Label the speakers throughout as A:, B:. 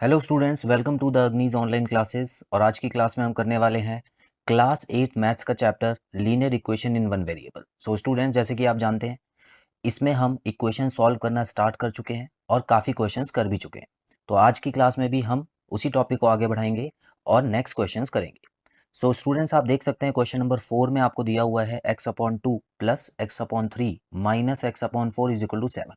A: Hello students, welcome to the Agnij online classes. और आज की क्लास में हम करने वाले हैं क्लास 8 मैथ्स का chapter linear equation in one variable. So students, जैसे कि आप जानते हैं, इसमें हम इक्वेशन सॉल्व करना स्टार्ट कर चुके हैं और काफ़ी क्वेश्चंस कर भी चुके हैं। तो आज की क्लास में भी हम उसी टॉपिक को आगे बढ़ाएंगे और नेक्स्ट क्वेश्चंस करेंगे। सो स्टूडेंट्स, आप देख सकते हैं क्वेश्चन नंबर 4 में आपको दिया हुआ है x/2 plus x/3 minus x/4 is equal to 7।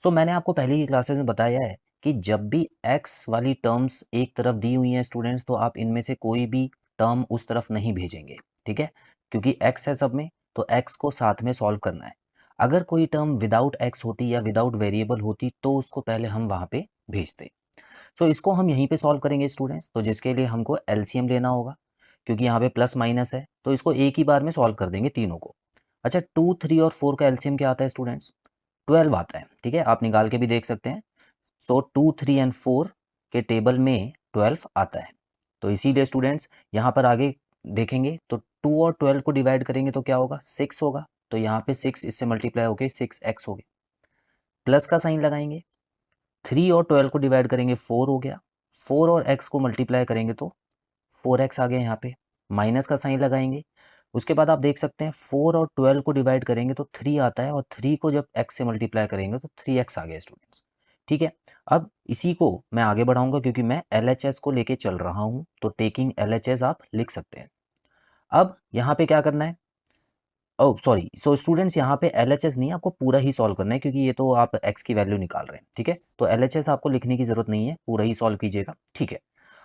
A: So मैंने आपको पहले की क्लासेस में बताया है कि जब भी x वाली टर्म्स एक तरफ दी हुई हैं स्टूडेंट्स, तो आप इनमें से कोई भी टर्म उस तरफ नहीं भेजेंगे। ठीक है, क्योंकि x है सब में, तो x को साथ में सॉल्व करना है। अगर कोई टर्म विदाउट x होती या विदाउट वेरिएबल होती तो उसको पहले हम वहाँ पे भेजते। सो इसको हम यहीं पे सॉल्व करेंगे स्टूडेंट्स, तो जिसके लिए हमको एलसीएम लेना होगा, क्योंकि यहाँ पे प्लस माइनस है, तो इसको एक ही बार में सॉल्व कर देंगे तीनों को। अच्छा, 2, 3 और 4 का एलसीएम क्या आता है स्टूडेंट्स? 12 आता है। ठीक है, आप निकाल के भी देख सकते हैं। सो 2, 3 एंड 4 के टेबल में 12 आता है। तो इसीलिए स्टूडेंट्स यहाँ पर आगे देखेंगे तो 2 और 12 को डिवाइड करेंगे तो क्या होगा? 6 होगा। तो यहाँ पे 6 इससे मल्टीप्लाई होके 6x हो गया। प्लस का साइन लगाएंगे, 3 और 12 को डिवाइड करेंगे 4 हो गया। 4 और x को मल्टीप्लाई करेंगे तो 4x आ गया यहाँ पे। माइनस का साइन लगाएंगे, उसके बाद आप देख सकते हैं 4 और 12 को डिवाइड करेंगे तो 3 आता है, और 3 को जब x से मल्टीप्लाई करेंगे तो 3x आ गया स्टूडेंट्स। ठीक है, अब इसी को मैं आगे बढ़ाऊंगा क्योंकि मैं LHS को लेके चल रहा हूं, तो टेकिंग LHS आप लिख सकते हैं। अब यहाँ पे क्या करना है? ओह सॉरी, सो स्टूडेंट्स यहाँ पे LHS नहीं, आपको पूरा ही सॉल्व करना है, क्योंकि ये तो आप x की वैल्यू निकाल रहे हैं। ठीक है, तो LHS आपको लिखने की जरूरत नहीं है, पूरा ही सॉल्व कीजिएगा। ठीक है,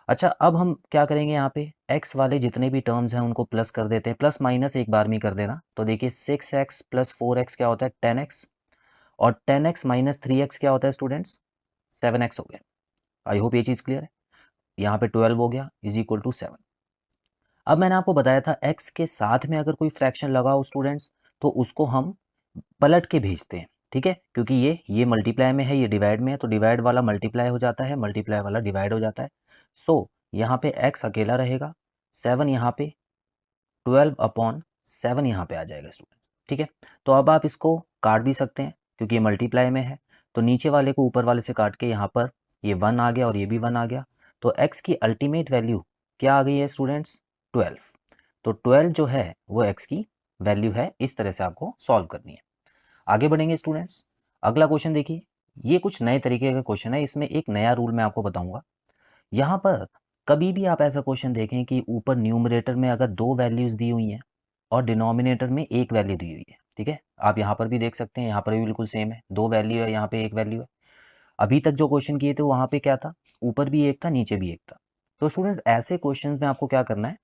A: अच्छा अब हम क्या करेंगे, यहाँ पे x वाले जितने भी टर्म्स हैं उनको प्लस कर देते हैं। प्लस माइनस एक बार में ही कर देना। तो देखिए 6x प्लस 4x क्या होता है? 10x। और 10x माइनस 3x क्या होता है स्टूडेंट्स? 7x हो गया। आई होप ये चीज़ क्लियर है। यहाँ पे 12 हो गया इज इक्वल टू 7। अब मैंने आपको बताया था x के साथ में अगर कोई फ्रैक्शन लगा हो स्टूडेंट्स, तो उसको हम पलट के भेजते हैं। ठीक है, क्योंकि ये मल्टीप्लाई में है, ये डिवाइड में है, तो डिवाइड वाला मल्टीप्लाई हो जाता है, मल्टीप्लाई वाला डिवाइड हो जाता है। सो यहाँ पे x अकेला रहेगा, 7 यहाँ पे, 12/7 यहाँ पे आ जाएगा स्टूडेंट्स। ठीक है, तो अब आप इसको काट भी सकते हैं क्योंकि ये मल्टीप्लाई में है, तो नीचे वाले को ऊपर वाले से काट के यहाँ पर ये 1 आ गया और ये भी 1 आ गया। तो x की अल्टीमेट वैल्यू क्या आ गई है स्टूडेंट्स? 12। तो 12 जो है वो x की वैल्यू है। इस तरह से आपको सॉल्व करनी है। आगे बढ़ेंगे स्टूडेंट्स। अगला क्वेश्चन देखिए, ये कुछ नए तरीके का क्वेश्चन है, इसमें एक नया रूल मैं आपको बताऊंगा। यहाँ पर कभी भी आप ऐसा क्वेश्चन देखें कि ऊपर न्यूमरेटर में अगर दो वैल्यूज दी हुई हैं और डिनोमिनेटर में एक वैल्यू दी हुई है। ठीक है, आप यहाँ पर भी देख सकते हैं, यहाँ पर भी बिल्कुल सेम है, दो वैल्यू है, यहाँ पे एक वैल्यू है। अभी तक जो क्वेश्चन किए थे वहाँ पे क्या था? ऊपर भी एक था, नीचे भी एक था। तो स्टूडेंट्स, ऐसे क्वेश्चन में आपको क्या करना है?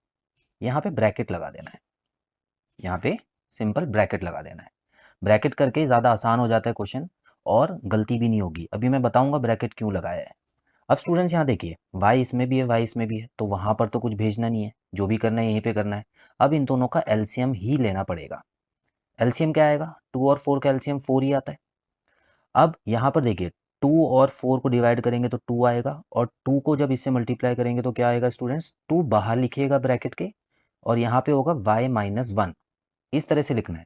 A: यहाँ पे ब्रैकेट लगा देना है। यहाँ पे सिंपल ब्रैकेट लगा देना है। ब्रैकेट करके ज़्यादा आसान हो जाता है क्वेश्चन, और गलती भी नहीं होगी। अभी मैं बताऊंगा ब्रैकेट क्यों लगाया है। अब स्टूडेंट्स यहाँ देखिए, y इसमें भी है, y इसमें भी है, तो वहाँ पर तो कुछ भेजना नहीं है, जो भी करना है यहीं पे करना है। अब इन दोनों का एलसीएम ही लेना पड़ेगा। एलसीएम क्या आएगा? 2 और 4 का एलसीएम 4 ही आता है। अब यहाँ पर देखिए, 2 और 4 को डिवाइड करेंगे तो 2 आएगा, और 2 को जब इससे मल्टीप्लाई करेंगे तो क्या आएगा स्टूडेंट्स? 2 बाहर लिखिएगा ब्रैकेट के, और यहाँ पे होगा y-1। इस तरह से लिखना है।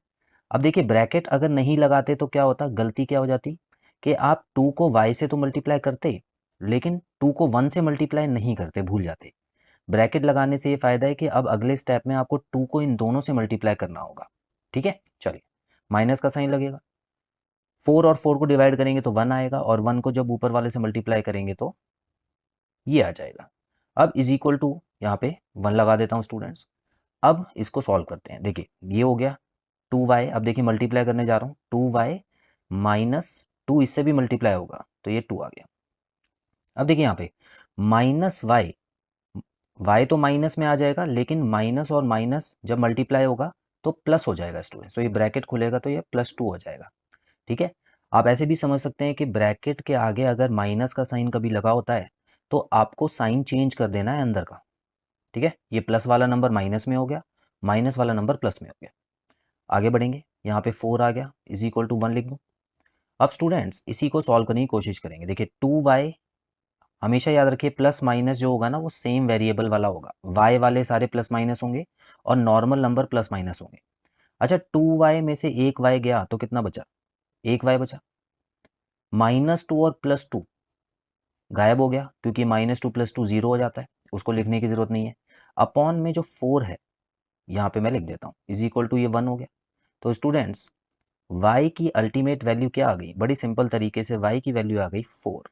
A: अब देखिए, ब्रैकेट अगर नहीं लगाते तो क्या होता? गलती क्या हो जाती कि आप 2 को y से तो मल्टीप्लाई करते, लेकिन 2 को 1 से मल्टीप्लाई नहीं करते, भूल जाते। ब्रैकेट लगाने से ये फायदा है कि अब अगले स्टेप में आपको 2 को इन दोनों से मल्टीप्लाई करना होगा। ठीक है, चलिए, माइनस का साइन लगेगा। 4 और 4 को डिवाइड करेंगे तो 1 आएगा, और 1 को जब ऊपर वाले से मल्टीप्लाई करेंगे तो ये आ जाएगा। अब इज इक्वल टू, यहाँ पे 1 लगा देता हूँ स्टूडेंट्स। अब इसको सॉल्व करते हैं। देखिए, ये हो गया 2y। अब देखिए, मल्टीप्लाई करने जा रहा हूँ, 2y माइनस 2 इससे भी मल्टीप्लाई होगा तो ये 2 आ गया। अब देखिए यहाँ पे माइनस वाई, वाई तो माइनस में आ जाएगा, लेकिन माइनस और माइनस जब मल्टीप्लाई होगा तो प्लस हो जाएगा स्टूडेंट्स। तो ये ब्रैकेट खुलेगा तो ये +2 हो जाएगा। ठीक है, आप ऐसे भी समझ सकते हैं कि ब्रैकेट के आगे अगर माइनस का साइन कभी लगा होता है तो आपको साइन चेंज कर देना है अंदर का। ठीक है, ये प्लस वाला नंबर माइनस में हो गया, माइनस वाला नंबर प्लस में हो गया। आगे बढ़ेंगे, यहाँ पे 4 आ गया इज इक्वल टू 1 लिख दूँ। अब स्टूडेंट्स, इसी को सॉल्व करने की कोशिश करेंगे। देखिए, 2y, हमेशा याद रखिए प्लस माइनस जो होगा ना वो सेम वेरिएबल वाला होगा। y वाले सारे प्लस माइनस होंगे और नॉर्मल नंबर प्लस माइनस होंगे। अच्छा, 2y में से एक y गया तो कितना बचा? एक y बचा। -2 और +2 गायब हो गया क्योंकि -2 + 2 0 हो जाता है, उसको लिखने की ज़रूरत नहीं है। अपॉन में जो 4 है यहाँ पे मैं लिख देता हूँ, इज इक्वल टू ये 1 हो गया। तो स्टूडेंट्स y की अल्टीमेट वैल्यू क्या आ गई, बड़ी सिंपल तरीके से y की वैल्यू आ गई 4।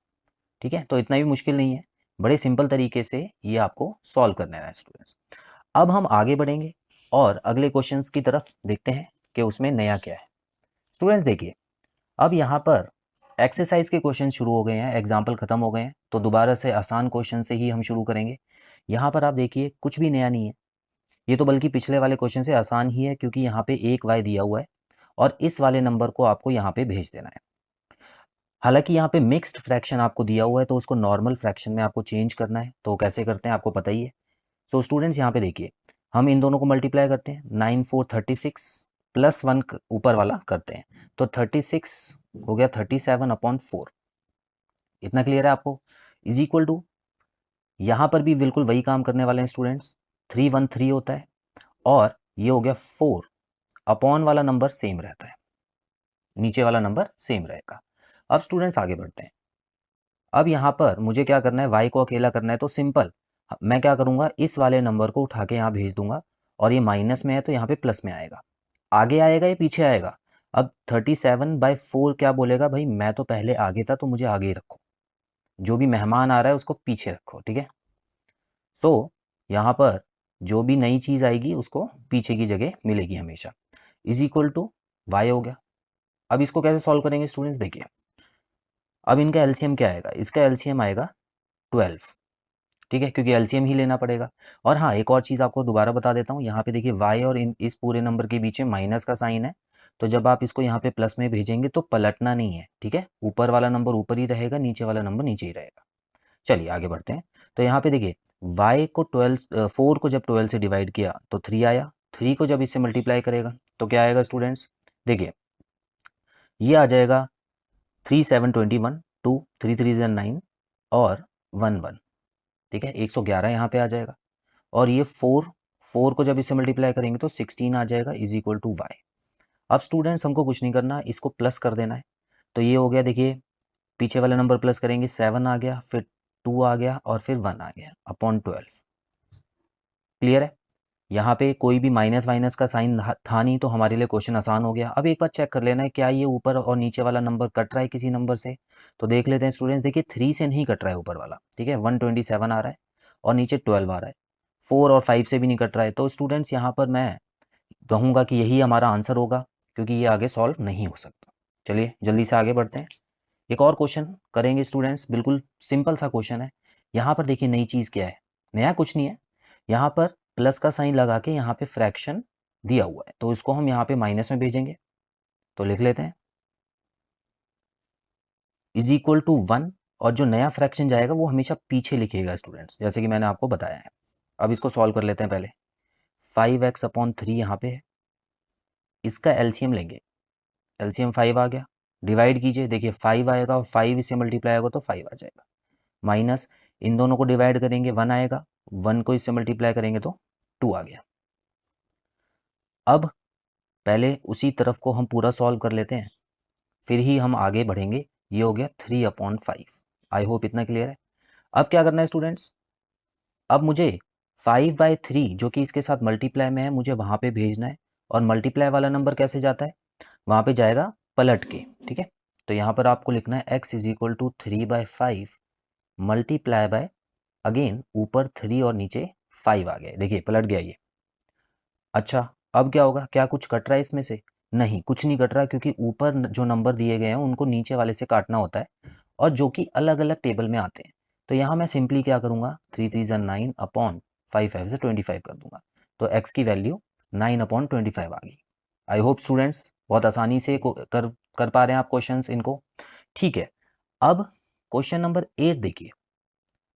A: ठीक है, तो इतना भी मुश्किल नहीं है, बड़े सिंपल तरीके से ये आपको सॉल्व करना है स्टूडेंट्स। अब हम आगे बढ़ेंगे और अगले क्वेश्चंस की तरफ देखते हैं कि उसमें नया क्या है। स्टूडेंट्स देखिए, अब यहाँ पर एक्सरसाइज के क्वेश्चन शुरू हो गए हैं, एग्जाम्पल खत्म हो गए हैं, तो दोबारा से आसान क्वेश्चन से ही हम शुरू करेंगे। यहाँ पर आप देखिए कुछ भी नया नहीं है, ये तो बल्कि पिछले वाले क्वेश्चन से आसान ही है, क्योंकि यहाँ पे एक y दिया हुआ है और इस वाले नंबर को आपको यहाँ पे भेज देना है। हालांकि यहाँ पे मिक्स्ड फ्रैक्शन आपको दिया हुआ है, तो उसको नॉर्मल फ्रैक्शन में आपको चेंज करना है, तो कैसे करते हैं आपको पता ही है। तो स्टूडेंट्स यहाँ पे देखिए, हम इन दोनों को मल्टीप्लाई करते हैं, 9 4 36 प्लस 1 ऊपर वाला करते हैं, तो 36 हो गया 37/4। इतना क्लियर है आपको, इज इक्वल टू यहाँ पर भी बिल्कुल वही काम करने वाले हैं स्टूडेंट्स, 313 होता है और ये हो गया 4, अपॉन वाला नंबर सेम रहता है, नीचे वाला नंबर सेम रहेगा। अब स्टूडेंट्स आगे बढ़ते हैं। अब यहाँ पर मुझे क्या करना है, y को अकेला करना है, तो सिंपल मैं क्या करूँगा, इस वाले नंबर को उठा के यहाँ भेज दूंगा और ये माइनस में है तो यहाँ पे प्लस में आएगा। आगे आएगा या पीछे आएगा, अब 37/4 क्या बोलेगा, भाई मैं तो पहले आगे था तो मुझे आगे ही रखो, जो भी मेहमान आ रहा है उसको पीछे रखो। ठीक है, सो यहाँ पर जो भी नई चीज़ आएगी उसको पीछे की जगह मिलेगी हमेशा, इज इक्वल टू y हो गया। अब इसको कैसे सॉल्व करेंगे स्टूडेंट्स, देखिए अब इनका एलसीएम क्या आएगा, इसका एलसीएम आएगा 12। ठीक है, क्योंकि एलसीएम ही लेना पड़ेगा। और हाँ, एक और चीज़ आपको दोबारा बता देता हूँ, यहाँ पे देखिए y और इस पूरे नंबर के बीच में माइनस का साइन है, तो जब आप इसको यहाँ पे प्लस में भेजेंगे तो पलटना नहीं है। ठीक है, ऊपर वाला नंबर ऊपर ही रहेगा, नीचे वाला नंबर नीचे ही रहेगा। चलिए आगे बढ़ते हैं। तो यहाँ पे देखिए y को 4 को जब 12 से डिवाइड किया तो 3 आया, 3 को जब इससे मल्टीप्लाई करेगा तो क्या आएगा स्टूडेंट्स, देखिए ये आ जाएगा 3 7 21, 2 3 3 9 और 1 1। ठीक है, 111 यहाँ पे आ जाएगा और ये 4 को जब इससे मल्टीप्लाई करेंगे तो 16 आ जाएगा, इज इक्वल टू y। अब स्टूडेंट्स हमको कुछ नहीं करना, इसको प्लस कर देना है। तो ये हो गया, देखिए पीछे वाला नंबर प्लस करेंगे, 7 आ गया, फिर 2 आ गया और फिर 1 आ गया अपॉन 12। क्लियर है, यहाँ पे कोई भी माइनस वाइनस का साइन था नहीं, तो हमारे लिए क्वेश्चन आसान हो गया। अब एक बार चेक कर लेना है क्या ये ऊपर और नीचे वाला नंबर कट रहा है किसी नंबर से, तो देख लेते हैं स्टूडेंट्स। देखिए 3 से नहीं कट रहा है ऊपर वाला, ठीक है, 127 आ रहा है और नीचे 12 आ रहा है, 4 और 5 से भी नहीं कट रहा है। तो स्टूडेंट्स यहाँ पर मैं कहूँगा कि यही हमारा आंसर होगा, क्योंकि ये आगे सॉल्व नहीं हो सकता। चलिए जल्दी से आगे बढ़ते हैं, एक और क्वेश्चन करेंगे स्टूडेंट्स, बिल्कुल सिंपल सा क्वेश्चन है। यहाँ पर देखिए नई चीज़ क्या है, नया कुछ नहीं है, यहाँ पर प्लस का साइन लगा के यहाँ पे फ्रैक्शन दिया हुआ है, तो इसको हम यहाँ पे माइनस में भेजेंगे, तो लिख लेते हैं इज इक्वल टू 1, और जो नया फ्रैक्शन जाएगा वो हमेशा पीछे लिखिएगा स्टूडेंट्स, जैसे कि मैंने आपको बताया है। अब इसको सॉल्व कर लेते हैं पहले, 5x/3 यहाँ पे है, इसका एलसीएम लेंगे, एलसीएम 5 आ गया, डिवाइड कीजिए, देखिए 5 आएगा और 5 इससे मल्टीप्लाई होगा तो 5 आ जाएगा, माइनस इन दोनों को डिवाइड करेंगे 1 आएगा, 1 को इससे मल्टीप्लाई करेंगे तो 2 आ गया। अब पहले उसी तरफ को हम पूरा सॉल्व कर लेते हैं, फिर ही हम आगे बढ़ेंगे। ये हो गया 3/5। आई होप इतना क्लियर है। अब क्या करना है स्टूडेंट्स, अब मुझे 5/3 जो कि इसके साथ मल्टीप्लाई में है, मुझे वहाँ पे भेजना है, और मल्टीप्लाई वाला नंबर कैसे जाता है, वहाँ पे जाएगा पलट के। ठीक है, तो यहाँ पर आपको लिखना है x is equal to 3/5 multiply by, again ऊपर 3 और नीचे 5 आ गया, देखिए पलट गया ये। अच्छा अब क्या होगा, क्या कुछ कट रहा है इसमें से, नहीं कुछ नहीं कट रहा, क्योंकि ऊपर जो नंबर दिए गए हैं उनको नीचे वाले से काटना होता है, और जो कि अलग अलग टेबल में आते हैं। तो यहाँ मैं सिंपली क्या करूँगा, 3 3 9 अपॉन 5 5 से 25 कर दूंगा, तो x की वैल्यू 9/25 आ गई। आई होप स्टूडेंट्स बहुत आसानी से कर पा रहे हैं आप क्वेश्चंस इनको। ठीक है, अब क्वेश्चन नंबर 8 देखिए,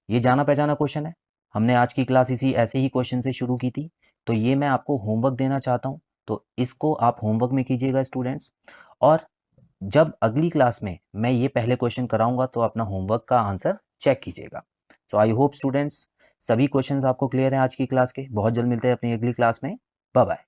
A: ये जाना पहचाना क्वेश्चन है, हमने आज की क्लास इसी ऐसे ही क्वेश्चन से शुरू की थी, तो ये मैं आपको होमवर्क देना चाहता हूँ, तो इसको आप होमवर्क में कीजिएगा स्टूडेंट्स, और जब अगली क्लास में मैं ये पहले क्वेश्चन कराऊंगा तो अपना होमवर्क का आंसर चेक कीजिएगा। सो आई होप स्टूडेंट्स सभी क्वेश्चंस आपको क्लियर हैं आज की क्लास के। बहुत जल्द मिलते हैं अपनी अगली क्लास में, बाय बाय।